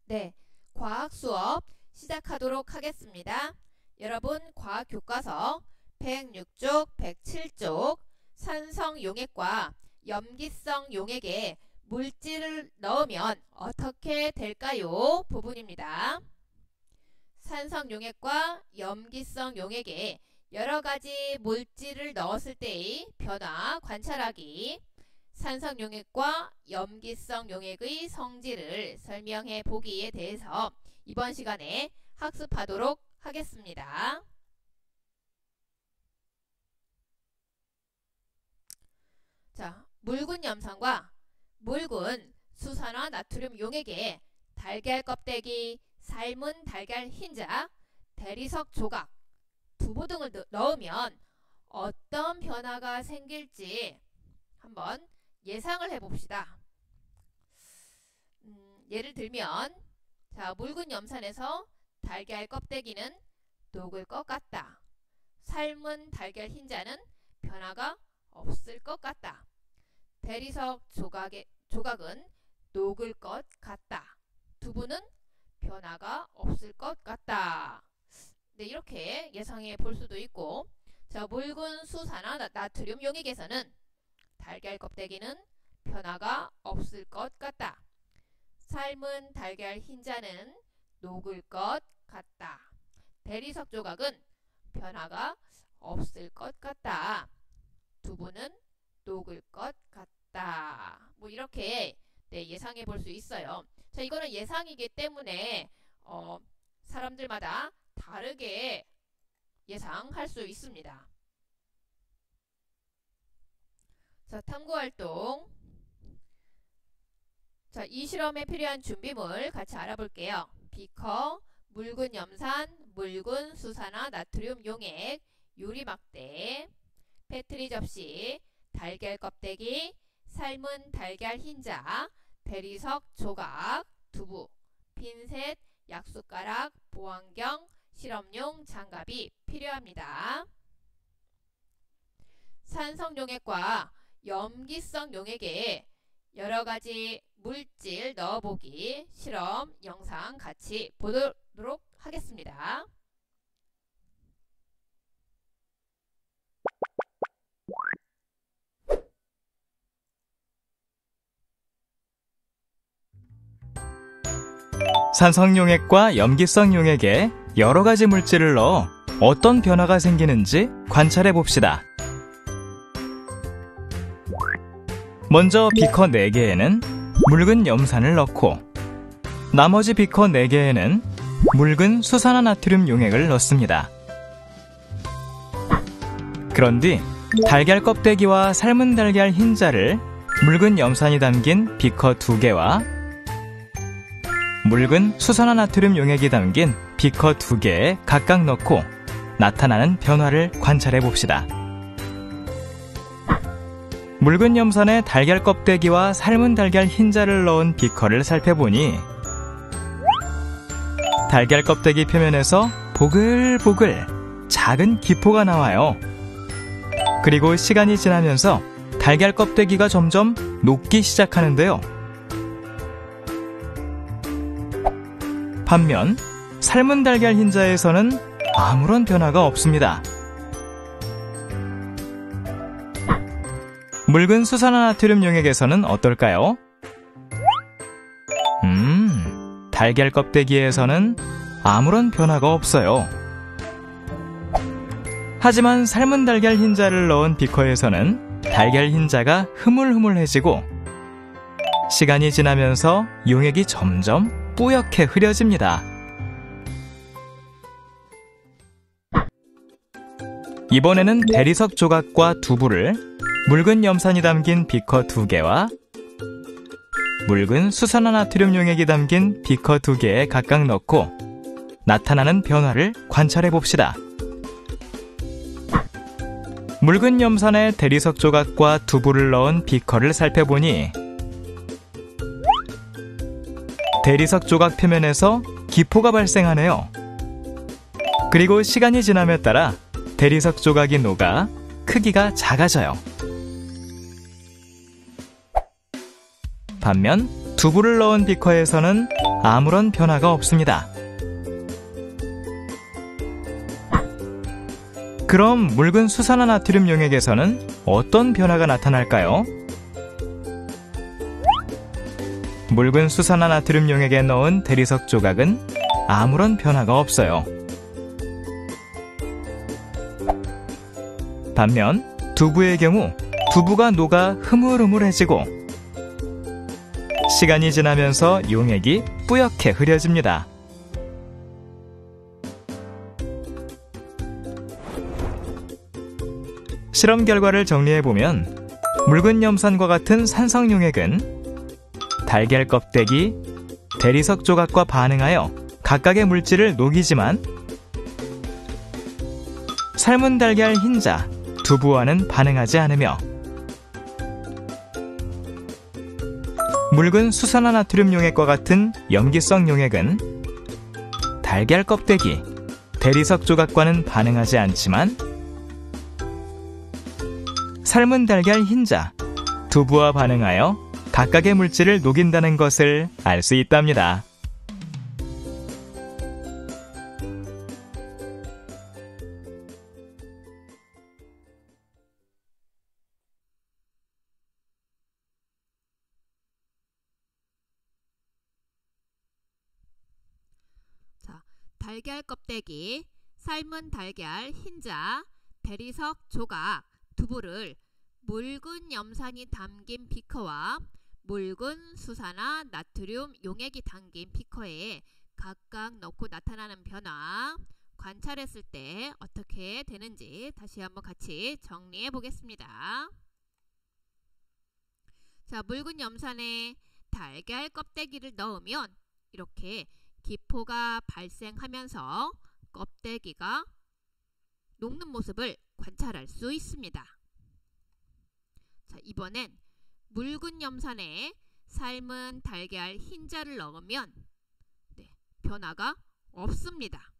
네, 과학 수업 시작하도록 하겠습니다. 여러분, 과학 교과서 106쪽, 107쪽 산성용액과 염기성 용액에 물질을 넣으면 어떻게 될까요? 부분입니다. 산성용액과 염기성 용액에 여러가지 물질을 넣었을 때의 변화 관찰하기, 산성용액과 염기성 용액의 성질을 설명해 보기에 대해서 이번 시간에 학습하도록 하겠습니다. 자, 묽은 염산과 묽은 수산화 나트륨 용액에 달걀 껍데기, 삶은 달걀 흰자, 대리석 조각, 두부 등을 넣으면 어떤 변화가 생길지 한번 예상을 해봅시다. 예를 들면, 자, 묽은 염산에서 달걀 껍데기는 녹을 것 같다. 삶은 달걀 흰자는 변화가 없을 것 같다. 대리석 조각은 녹을 것 같다. 두부는 변화가 없을 것 같다. 네, 이렇게 예상해 볼 수도 있고, 자, 묽은 수산화 나트륨 용액에서는 달걀 껍데기는 변화가 없을 것 같다. 삶은 달걀 흰자는 녹을 것 같다. 대리석 조각은 변화가 없을 것 같다. 두부는 녹을 것 같다. 뭐 이렇게 예상해 볼 수 있어요. 자, 이거는 예상이기 때문에 사람들마다 다르게 예상할 수 있습니다. 자, 탐구활동. 자, 이 실험에 필요한 준비물 같이 알아볼게요. 비커, 묽은 염산, 묽은 수산화 나트륨 용액, 유리막대, 페트리 접시, 달걀 껍데기, 삶은 달걀 흰자, 대리석 조각, 두부, 핀셋, 약숟가락, 보안경, 실험용 장갑이 필요합니다. 산성용액과 염기성 용액에 여러가지 물질 넣어보기 실험 영상 같이 보도록 하겠습니다. 산성용액과 염기성 용액에 여러가지 물질을 넣어 어떤 변화가 생기는지 관찰해 봅시다. 먼저 비커 4개에는 묽은 염산을 넣고 나머지 비커 4개에는 묽은 수산화 나트륨 용액을 넣습니다. 그런 뒤 달걀 껍데기와 삶은 달걀 흰자를 묽은 염산이 담긴 비커 2개와 묽은 수산화 나트륨 용액이 담긴 비커 2개에 각각 넣고 나타나는 변화를 관찰해 봅시다. 묽은 염산에 달걀 껍데기와 삶은 달걀 흰자를 넣은 비커를 살펴보니 달걀 껍데기 표면에서 보글보글 작은 기포가 나와요. 그리고 시간이 지나면서 달걀 껍데기가 점점 녹기 시작하는데요. 반면 삶은 달걀 흰자에서는 아무런 변화가 없습니다. 묽은 수산화 나트륨 용액에서는 어떨까요? 달걀 껍데기에서는 아무런 변화가 없어요. 하지만 삶은 달걀 흰자를 넣은 비커에서는 달걀 흰자가 흐물흐물해지고 시간이 지나면서 용액이 점점 뿌옇게 흐려집니다. 이번에는 대리석 조각과 두부를 묽은 염산이 담긴 비커 2개와 묽은 수산화 나트륨 용액이 담긴 비커 2개에 각각 넣고 나타나는 변화를 관찰해 봅시다. 묽은 염산에 대리석 조각과 두부를 넣은 비커를 살펴보니 대리석 조각 표면에서 기포가 발생하네요. 그리고 시간이 지남에 따라 대리석 조각이 녹아 크기가 작아져요. 반면 두부를 넣은 비커에서는 아무런 변화가 없습니다. 그럼 묽은 수산화나트륨 용액에서는 어떤 변화가 나타날까요? 묽은 수산화나트륨 용액에 넣은 대리석 조각은 아무런 변화가 없어요. 반면 두부의 경우 두부가 녹아 흐물흐물해지고 시간이 지나면서 용액이 뿌옇게 흐려집니다. 실험 결과를 정리해보면 묽은 염산과 같은 산성 용액은 달걀 껍데기, 대리석 조각과 반응하여 각각의 물질을 녹이지만 삶은 달걀 흰자, 두부와는 반응하지 않으며 묽은 수산화나트륨 용액과 같은 염기성 용액은 달걀 껍데기, 대리석 조각과는 반응하지 않지만 삶은 달걀 흰자, 두부와 반응하여 각각의 물질을 녹인다는 것을 알 수 있답니다. 자, 달걀 껍데기, 삶은 달걀 흰자, 대리석 조각, 두부를 묽은 염산이 담긴 비커와 묽은 수산화 나트륨 용액이 담긴 비커에 각각 넣고 나타나는 변화, 관찰했을 때 어떻게 되는지 다시 한번 같이 정리해 보겠습니다. 자, 묽은 염산에 달걀 껍데기를 넣으면 이렇게 기포가 발생하면서 껍데기가 녹는 모습을 관찰할 수 있습니다. 자, 이번엔 묽은 염산에 삶은 달걀 흰자를 넣으면 변화가 없습니다.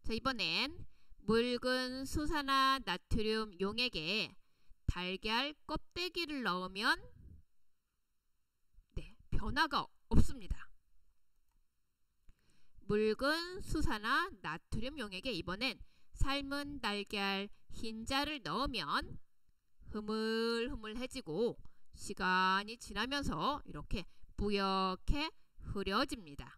자, 이번엔 묽은 수산화 나트륨 용액에 달걀 껍데기를 넣으면 변화가 없습니다. 묽은 수산화 나트륨 용액에 이번엔 삶은 달걀 흰자를 넣으면 흐물흐물해지고 시간이 지나면서 이렇게 뿌옇게 흐려집니다.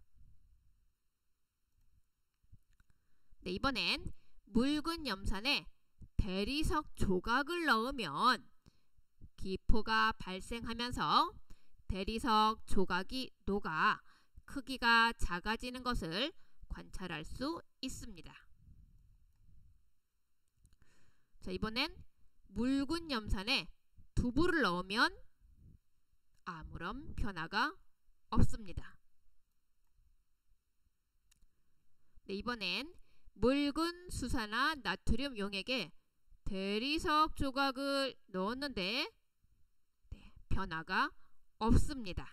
이번엔 묽은 염산에 대리석 조각을 넣으면 기포가 발생하면서 대리석 조각이 녹아 크기가 작아지는 것을 관찰할 수 있습니다. 자, 이번엔 묽은 염산에 두부를 넣으면 아무런 변화가 없습니다. 이번엔 묽은 수산화 나트륨 용액에 대리석 조각을 넣었는데 변화가 없습니다.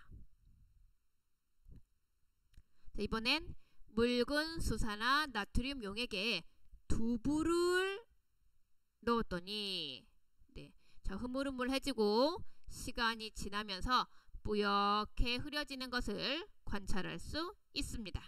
자, 이번엔 묽은 수산화 나트륨 용액에 두부를 넣었더니 자, 흐물흐물해지고 시간이 지나면서 뿌옇게 흐려지는 것을 관찰할 수 있습니다.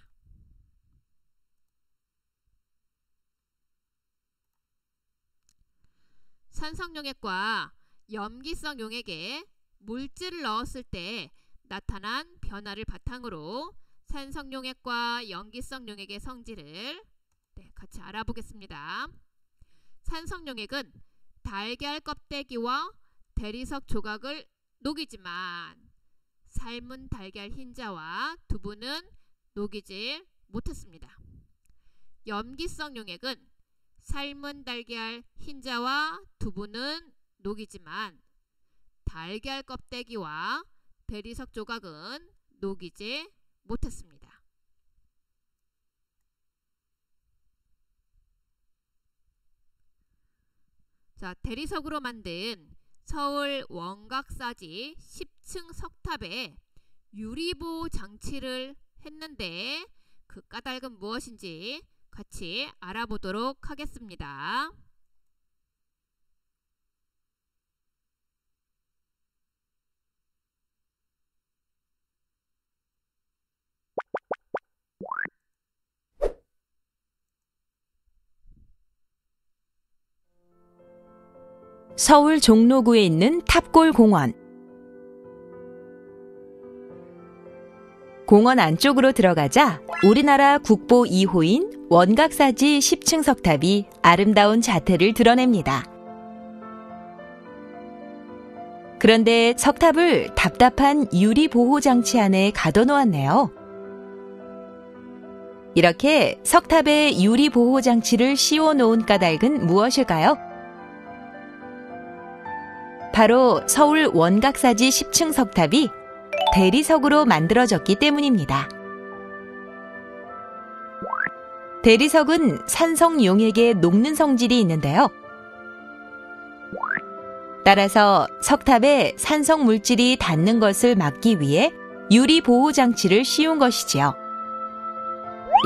산성 용액과 염기성 용액에 물질을 넣었을 때 나타난 변화를 바탕으로 산성 용액과 염기성 용액의 성질을 같이 알아보겠습니다. 산성 용액은 달걀 껍데기와 대리석 조각을 녹이지만 삶은 달걀 흰자와 두부는 녹이지 못했습니다. 염기성 용액은 삶은 달걀 흰자와 두부는 녹이지만 달걀 껍데기와 대리석 조각은 녹이지 못했습니다. 자, 대리석으로 만든 서울 원각사지 10층 석탑에 유리보호 장치를 했는데 그 까닭은 무엇인지 같이 알아보도록 하겠습니다. 서울 종로구에 있는 탑골공원. 공원 안쪽으로 들어가자 우리나라 국보 2호인 원각사지 10층 석탑이 아름다운 자태를 드러냅니다. 그런데 석탑을 답답한 유리 보호 장치 안에 가둬놓았네요. 이렇게 석탑에 유리 보호 장치를 씌워 놓은 까닭은 무엇일까요? 바로 서울 원각사지 10층 석탑이 대리석으로 만들어졌기 때문입니다. 대리석은 산성 용액에 녹는 성질이 있는데요. 따라서 석탑에 산성 물질이 닿는 것을 막기 위해 유리 보호 장치를 씌운 것이지요.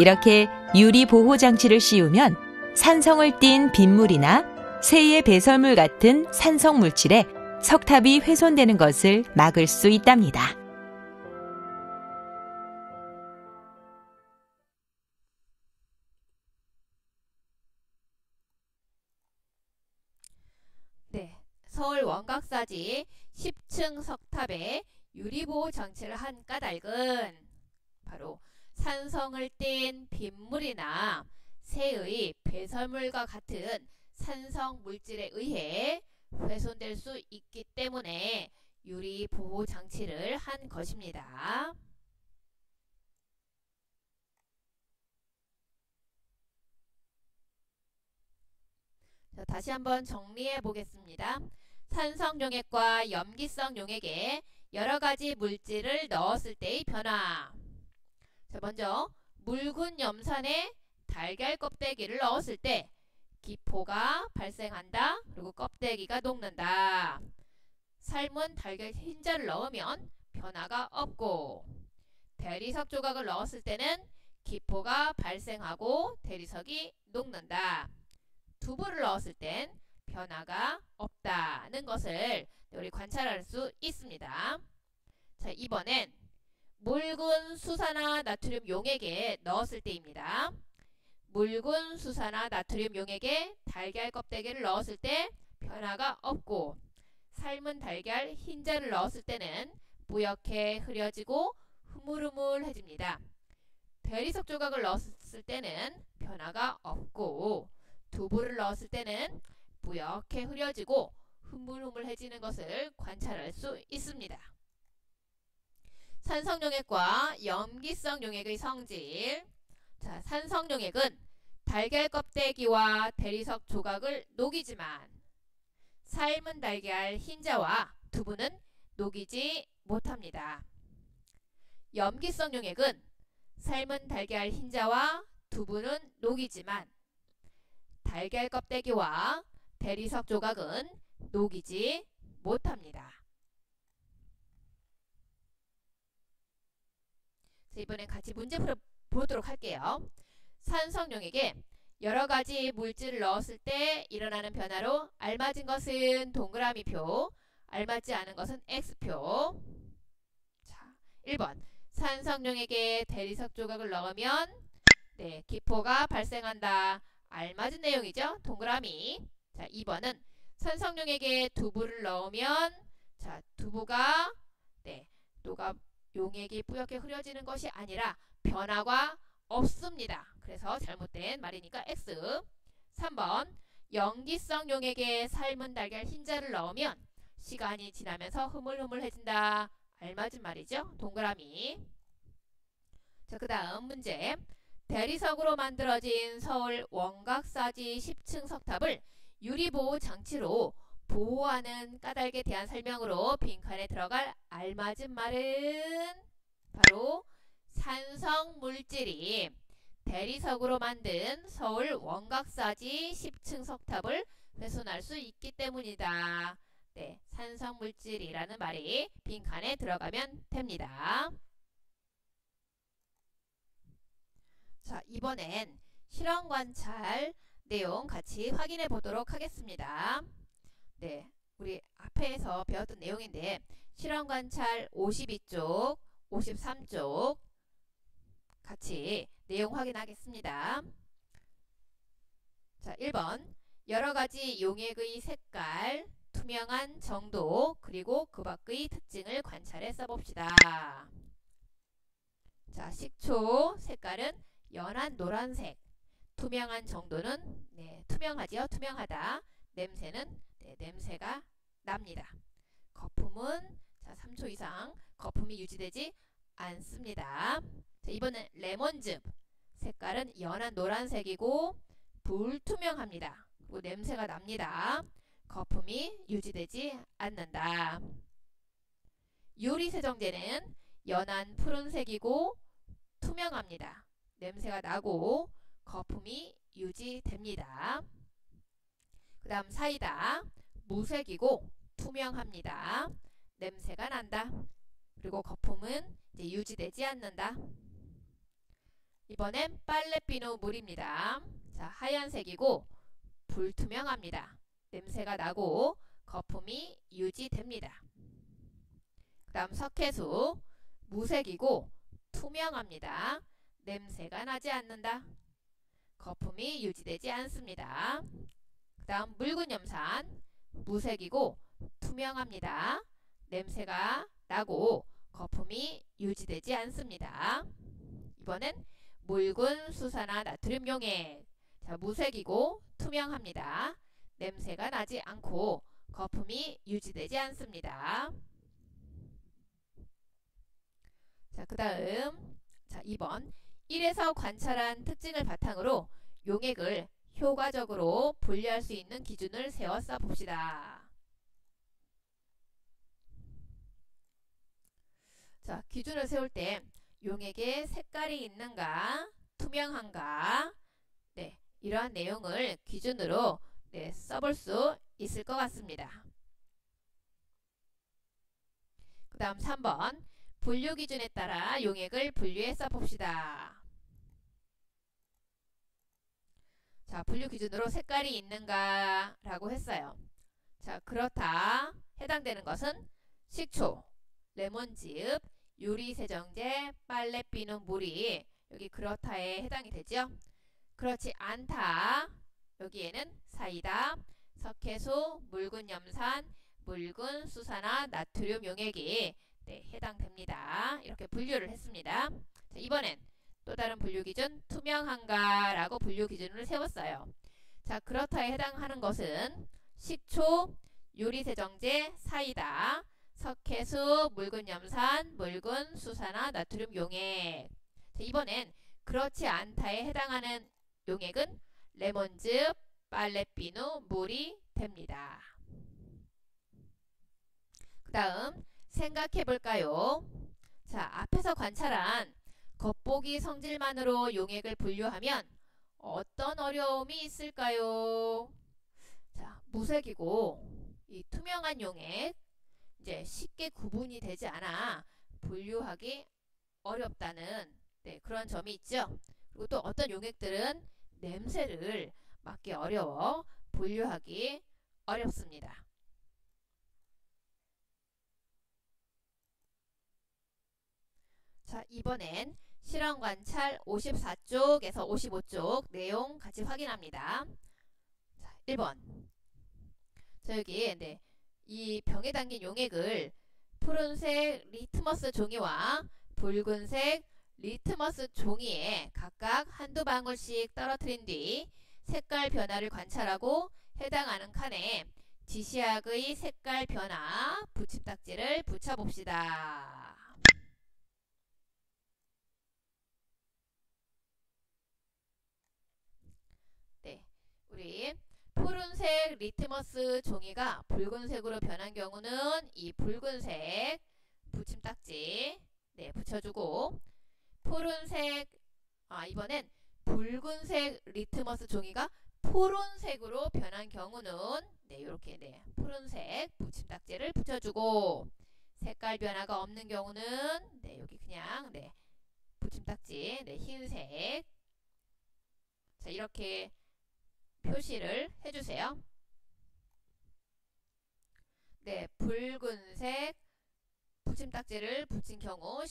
이렇게 유리 보호 장치를 씌우면 산성을 띤 빗물이나 새의 배설물 같은 산성 물질에 석탑이 훼손되는 것을 막을 수 있답니다. 네, 서울 원각사지 10층 석탑에 유리보호 장치를 한 까닭은 바로 산성을 띤 빗물이나 새의 배설물과 같은 산성 물질에 의해 훼손될 수 있기 때문에 유리 보호 장치를 한 것입니다. 자, 다시 한번 정리해 보겠습니다. 산성 용액과 염기성 용액에 여러 가지 물질을 넣었을 때의 변화. 자, 먼저 묽은 염산에 달걀 껍데기를 넣었을 때 기포가 발생한다. 그리고 껍데기가 녹는다. 삶은 달걀 흰자를 넣으면 변화가 없고, 대리석 조각을 넣었을 때는 기포가 발생하고 대리석이 녹는다. 두부를 넣었을 땐 변화가 없다는 것을 우리 관찰할 수 있습니다. 자, 이번엔 묽은 수산화 나트륨 용액에 넣었을 때입니다. 묽은 수산화 나트륨 용액에 달걀 껍데기를 넣었을 때 변화가 없고, 삶은 달걀 흰자를 넣었을 때는 뿌옇게 흐려지고 흐물흐물해집니다. 대리석 조각을 넣었을 때는 변화가 없고, 두부를 넣었을 때는 뿌옇게 흐려지고 흐물흐물해지는 것을 관찰할 수 있습니다. 산성용액과 염기성 용액의 성질. 자, 산성용액은 달걀 껍데기와 대리석 조각을 녹이지만 삶은 달걀 흰자와 두부는 녹이지 못합니다. 염기성 용액은 삶은 달걀 흰자와 두부는 녹이지만 달걀 껍데기와 대리석 조각은 녹이지 못합니다. 자, 이번엔 같이 문제 풀어보도록 할게요. 산성용액에 여러 가지 물질을 넣었을 때 일어나는 변화로 알맞은 것은 동그라미표, 알맞지 않은 것은 X표. 자, 1번 산성용액에 대리석 조각을 넣으면 기포가 발생한다. 알맞은 내용이죠. 동그라미. 자, 2번은 산성용액에 두부를 넣으면 두부가 녹아 용액이 뿌옇게 흐려지는 것이 아니라 변화가 없습니다. 그래서 잘못된 말이니까 X. 3번 염기성 용액에 삶은 달걀 흰자를 넣으면 시간이 지나면서 흐물흐물해진다. 알맞은 말이죠. 동그라미. 자, 그 다음 문제. 대리석으로 만들어진 서울 원각사지 10층 석탑을 유리보호 장치로 보호하는 까닭에 대한 설명으로 빈칸에 들어갈 알맞은 말은 바로 산성 물질이 대리석으로 만든 서울 원각사지 10층 석탑을 훼손할 수 있기 때문이다. 네, 산성 물질이라는 말이 빈칸에 들어가면 됩니다. 자, 이번엔 실험 관찰 내용 같이 확인해 보도록 하겠습니다. 네, 우리 앞에서 배웠던 내용인데 실험 관찰 52쪽, 53쪽 같이 내용 확인하겠습니다. 자, 1번 여러 가지 용액의 색깔, 투명한 정도 그리고 그 밖의 특징을 관찰해 써봅시다. 자, 식초 색깔은 연한 노란색, 투명한 정도는 투명하지요. 투명하다. 냄새는 냄새가 납니다. 거품은 자, 3초 이상 거품이 유지되지 않습니다. 자, 이번엔 레몬즙 색깔은 연한 노란색이고 불투명합니다. 그리고 냄새가 납니다. 거품이 유지되지 않는다. 유리세정제는 연한 푸른색이고 투명합니다. 냄새가 나고 거품이 유지됩니다. 그 다음 사이다. 무색이고 투명합니다. 냄새가 난다. 그리고 거품은 이제 유지되지 않는다. 이번엔 빨래비누 물입니다. 자, 하얀색이고 불투명합니다. 냄새가 나고 거품이 유지됩니다. 그 다음 석회수. 무색이고 투명합니다. 냄새가 나지 않는다. 거품이 유지되지 않습니다. 그 다음 묽은 염산. 무색이고 투명합니다. 냄새가 나고 거품이 유지되지 않습니다. 이번엔 묽은 수산화 나트륨 용액. 자, 무색이고 투명합니다. 냄새가 나지 않고 거품이 유지되지 않습니다. 자, 그 다음 자, 2번 1에서 관찰한 특징을 바탕으로 용액을 효과적으로 분류할 수 있는 기준을 세워 써봅시다. 자, 기준을 세울 때 용액에 색깔이 있는가, 투명한가, 이러한 내용을 기준으로 써볼 수 있을 것 같습니다. 그 다음 3번 분류 기준에 따라 용액을 분류해 써봅시다. 자, 분류 기준으로 색깔이 있는가 라고 했어요. 자, 그렇다. 해당되는 것은 식초, 레몬즙, 유리세정제, 빨래비누 물이 여기 그렇다에 해당이 되죠. 그렇지 않다. 여기에는 사이다, 석회수, 묽은 염산, 묽은 수산화 나트륨 용액이 해당됩니다. 이렇게 분류를 했습니다. 자, 이번엔 또 다른 분류 기준 투명한가 라고 분류 기준을 세웠어요. 자, 그렇다에 해당하는 것은 식초, 유리세정제, 사이다, 석회수, 묽은 염산, 묽은 수산화 나트륨 용액. 자, 이번엔 그렇지 않다에 해당하는 용액은 레몬즙, 빨래비누, 물이 됩니다. 그 다음 생각해 볼까요? 자, 앞에서 관찰한 겉보기 성질만으로 용액을 분류하면 어떤 어려움이 있을까요? 자, 무색이고 이 투명한 용액 이제 쉽게 구분이 되지 않아 분류하기 어렵다는 그런 점이 있죠. 그리고 또 어떤 용액들은 냄새를 맡기 어려워 분류하기 어렵습니다. 자, 이번엔 실험 관찰 54쪽에서 55쪽 내용 같이 확인합니다. 자, 1번. 자, 여기 이 병에 담긴 용액을 푸른색 리트머스 종이와 붉은색 리트머스 종이에 각각 한두 방울씩 떨어뜨린 뒤 색깔 변화를 관찰하고 해당하는 칸에 지시약의 색깔 변화 붙임딱지를 붙여봅시다. 우리 푸른색 리트머스 종이가 붉은색으로 변한 경우는 이 붉은색 붙임딱지 붙여주고, 푸른색 이번엔 붉은색 리트머스 종이가 푸른색으로 변한 경우는 이렇게 푸른색 붙임딱지를 붙여주고, 색깔 변화가 없는 경우는 여기 그냥 붙임딱지 흰색. 자, 이렇게 표시를 해주세요. 붉은색 붙임딱지를 붙인 경우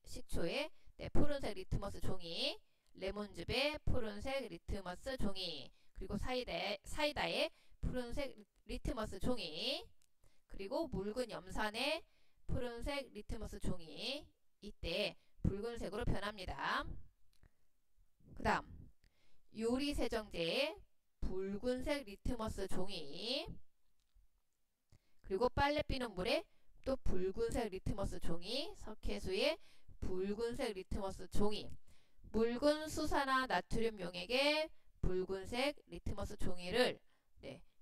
식초에 푸른색 리트머스 종이, 레몬즙에 푸른색 리트머스 종이, 그리고 사이다에 푸른색 리트머스 종이, 그리고 묽은 염산의 푸른색 리트머스 종이, 이때 붉은색으로 변합니다. 그 다음 요리세정제의 붉은색 리트머스 종이, 그리고 빨래 비는 물에 또 붉은색 리트머스 종이, 석회수의 붉은색 리트머스 종이, 묽은 수산화 나트륨 용액에 붉은색 리트머스 종이를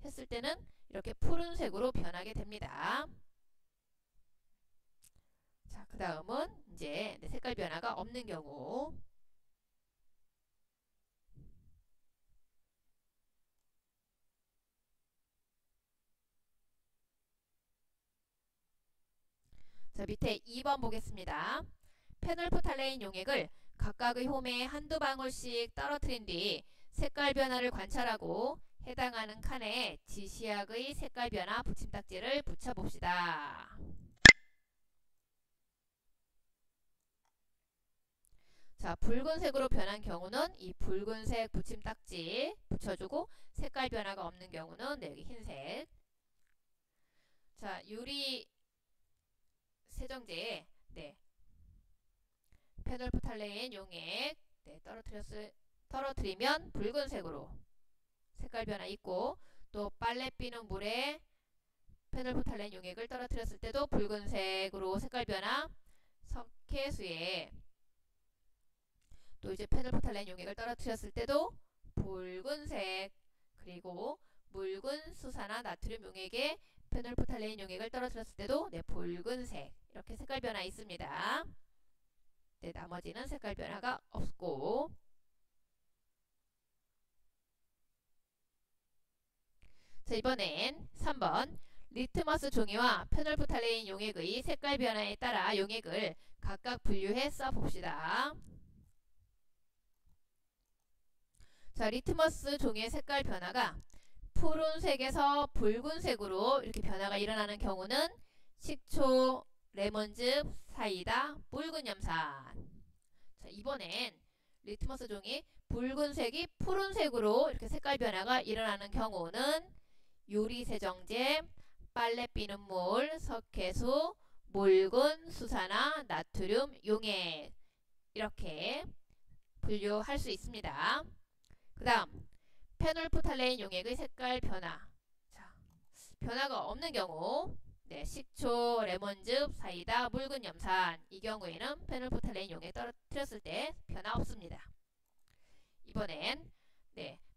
했을 때는 이렇게 푸른색으로 변하게 됩니다. 자, 그 다음은 이제 색깔 변화가 없는 경우. 자, 밑에 2번 보겠습니다. 페놀프탈레인 용액을 각각의 홈에 한두 방울씩 떨어뜨린 뒤 색깔 변화를 관찰하고 해당하는 칸에 지시약의 색깔 변화 붙임딱지를 붙여봅시다. 자, 붉은색으로 변한 경우는 이 붉은색 붙임딱지 붙여주고, 색깔 변화가 없는 경우는 여기 흰색. 자, 유리 세정제에 페놀프탈레인 용액 떨어뜨리면 붉은색으로 색깔 변화 있고, 또 빨래 비는 물에 페놀프탈레인 용액을 떨어뜨렸을 때도 붉은색으로 색깔 변화, 석회수에 또 이제 페놀프탈레인 용액을 떨어뜨렸을 때도 붉은색, 그리고 묽은 수산화 나트륨 용액에 페놀프탈레인 용액을 떨어뜨렸을 때도 붉은색, 이렇게 색깔 변화 있습니다. 나머지는 색깔 변화가 없고. 자, 이번엔 3번 리트머스 종이와 페놀프탈레인 용액의 색깔 변화에 따라 용액을 각각 분류해 써봅시다. 자, 리트머스 종이의 색깔 변화가 푸른색에서 붉은색으로 이렇게 변화가 일어나는 경우는 식초, 레몬즙, 사이다, 묽은 염산. 자, 이번엔 리트머스 종이 붉은색이 푸른색으로 이렇게 색깔 변화가 일어나는 경우는 요리세정제, 빨래 비는 물, 석회수, 묽은 수산화 나트륨 용액, 이렇게 분류할 수 있습니다. 그 다음 페놀프탈레인 용액의 색깔 변화. 자, 변화가 없는 경우 식초, 레몬즙, 사이다, 묽은 염산, 이 경우에는 페놀프탈레인 용액 떨어뜨렸을 때 변화 없습니다. 이번엔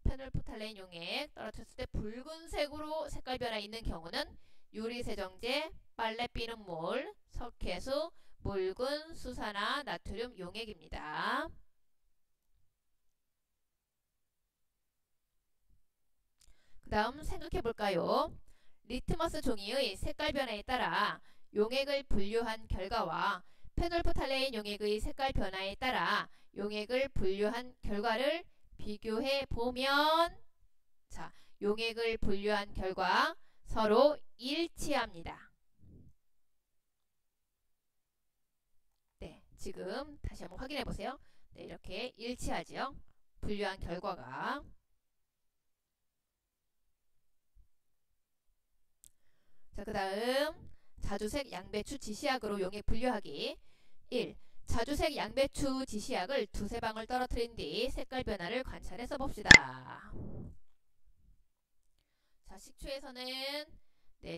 페놀프탈레인 용액 떨어뜨렸을 때 붉은색으로 색깔 변화 있는 경우는 요리세정제, 빨래 비는 물, 석회수, 묽은 수산화 나트륨 용액입니다. 그 다음 생각해 볼까요? 리트머스 종이의 색깔 변화에 따라 용액을 분류한 결과와 페놀프탈레인 용액의 색깔 변화에 따라 용액을 분류한 결과를 비교해 보면, 자, 용액을 분류한 결과 서로 일치합니다. 지금 다시 한번 확인해 보세요. 이렇게 일치하죠. 분류한 결과가. 자, 그 다음 자주색 양배추 지시약으로 용액 분류하기. 1. 자주색 양배추 지시약을 두세 방울 떨어뜨린 뒤 색깔 변화를 관찰해 써봅시다. 자, 식초에서는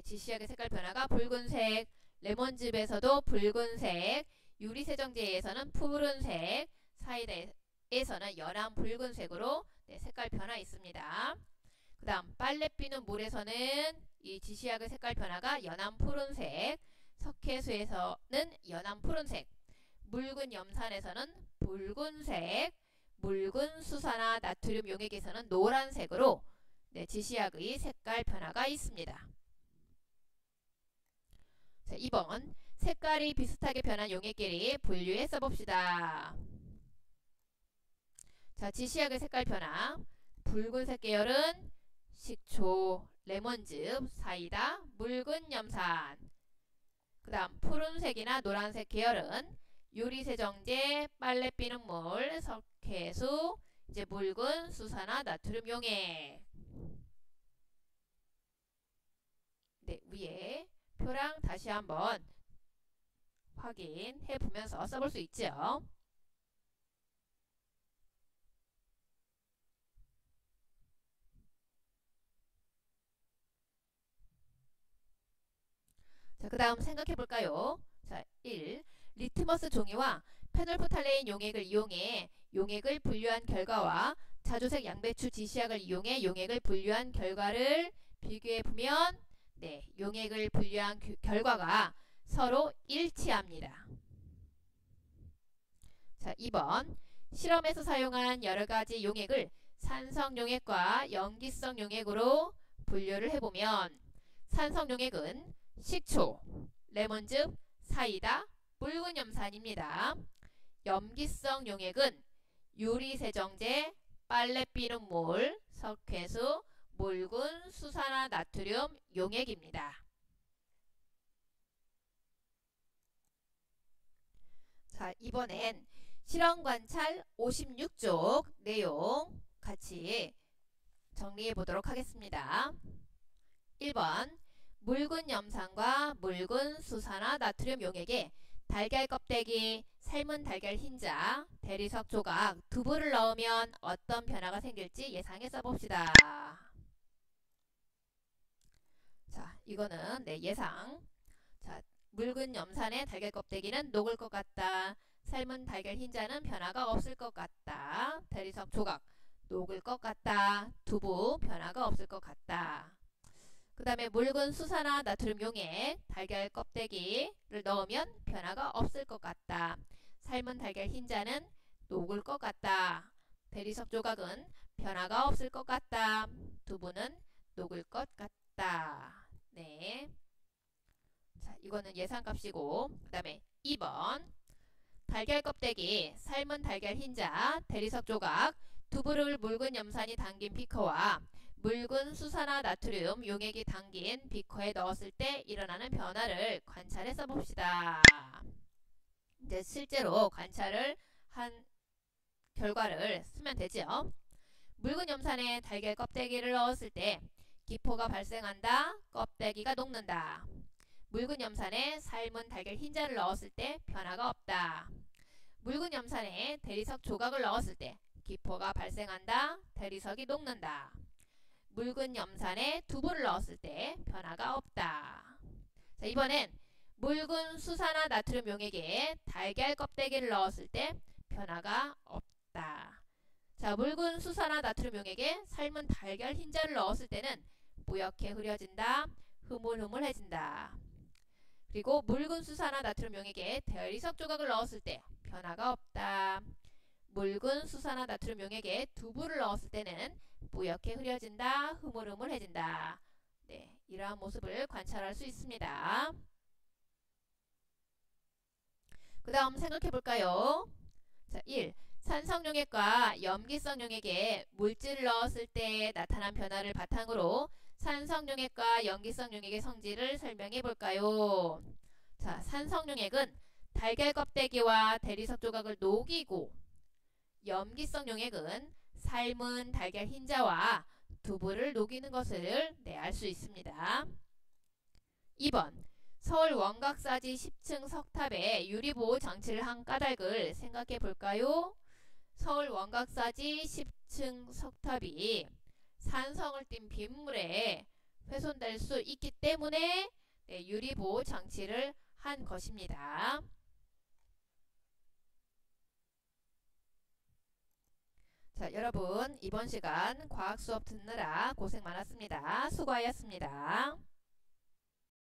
지시약의 색깔 변화가 붉은색, 레몬즙에서도 붉은색, 유리세정제에서는 푸른색, 사이다에서는 연한 붉은색으로 색깔 변화 있습니다. 그 다음 빨래 비는 물에서는 이 지시약의 색깔 변화가 연한 푸른색, 석회수에서는 연한 푸른색, 묽은 염산에서는 붉은색, 묽은 수산화 나트륨 용액에서는 노란색으로 지시약의 색깔 변화가 있습니다. 자, 2번 색깔이 비슷하게 변한 용액끼리 분류해 써봅시다. 자, 지시약의 색깔 변화. 붉은색 계열은 식초, 레몬즙, 사이다, 묽은 염산. 그 다음 푸른색이나 노란색 계열은 요리세정제, 빨래 비는 물, 석회수, 이제 묽은 수산화 나트륨 용액. 네, 위에 표랑 다시 한번 확인해 보면서 써볼 수 있죠. 자, 그 다음 생각해 볼까요? 자, 1. 리트머스 종이와 페놀프탈레인 용액을 이용해 용액을 분류한 결과와 자주색 양배추 지시약을 이용해 용액을 분류한 결과를 비교해 보면 네, 용액을 분류한 결과가 서로 일치합니다. 자, 2번. 실험에서 사용한 여러가지 용액을 산성 용액과 염기성 용액으로 분류를 해보면 산성 용액은 식초, 레몬즙, 사이다, 묽은 염산입니다. 염기성 용액은 유리세정제, 빨래비눗물, 석회수, 묽은 수산화 나트륨 용액입니다. 자, 이번엔 실험 관찰 56쪽 내용 같이 정리해 보도록 하겠습니다. 1번. 묽은 염산과 묽은 수산화 나트륨 용액에 달걀 껍데기, 삶은 달걀 흰자, 대리석 조각, 두부를 넣으면 어떤 변화가 생길지 예상해 써봅시다. 자, 이거는 네, 예상. 자, 묽은 염산의 달걀 껍데기는 녹을 것 같다. 삶은 달걀 흰자는 변화가 없을 것 같다. 대리석 조각, 녹을 것 같다. 두부, 변화가 없을 것 같다. 그 다음에 묽은 수산화 나트륨 용액, 달걀 껍데기를 넣으면 변화가 없을 것 같다. 삶은 달걀 흰자는 녹을 것 같다. 대리석 조각은 변화가 없을 것 같다. 두부는 녹을 것 같다. 네. 자, 이거는 예상값이고, 그 다음에 2번. 달걀 껍데기, 삶은 달걀 흰자, 대리석 조각, 두부를 묽은 염산이 담긴 비커와 묽은 수산화 나트륨 용액이 담긴 비커에 넣었을 때 일어나는 변화를 관찰해 써봅시다. 이제 실제로 관찰을 한 결과를 쓰면 되죠. 묽은 염산에 달걀 껍데기를 넣었을 때 기포가 발생한다. 껍데기가 녹는다. 묽은 염산에 삶은 달걀 흰자를 넣었을 때 변화가 없다. 묽은 염산에 대리석 조각을 넣었을 때 기포가 발생한다. 대리석이 녹는다. 묽은 염산에 두부를 넣었을 때 변화가 없다. 자, 이번엔 묽은 수산화 나트륨 용액에 달걀 껍데기를 넣었을 때 변화가 없다. 자, 묽은 수산화 나트륨 용액에 삶은 달걀 흰자를 넣었을 때는 뿌옇게 흐려진다. 흐물흐물해진다. 그리고 묽은 수산화 나트륨 용액에 대리석 조각을 넣었을 때 변화가 없다. 묽은 수산화 나트륨 용액에 두부를 넣었을 때는 뿌옇게 흐려진다. 흐물흐물해진다. 네, 이러한 모습을 관찰할 수 있습니다. 그 다음 생각해 볼까요? 자, 1. 산성 용액과 염기성 용액에 물질을 넣었을 때 나타난 변화를 바탕으로 산성 용액과 염기성 용액의 성질을 설명해 볼까요? 자, 산성 용액은 달걀 껍데기와 대리석 조각을 녹이고 염기성 용액은 삶은 달걀 흰자와 두부를 녹이는 것을 알 수 있습니다. 2번. 서울 원각사지 10층 석탑에 유리보호 장치를 한 까닭을 생각해 볼까요? 서울 원각사지 10층 석탑이 산성을 띤 빗물에 훼손될 수 있기 때문에 유리보호 장치를 한 것입니다. 자, 여러분 이번 시간 과학 수업 듣느라 고생 많았습니다. 수고하셨습니다.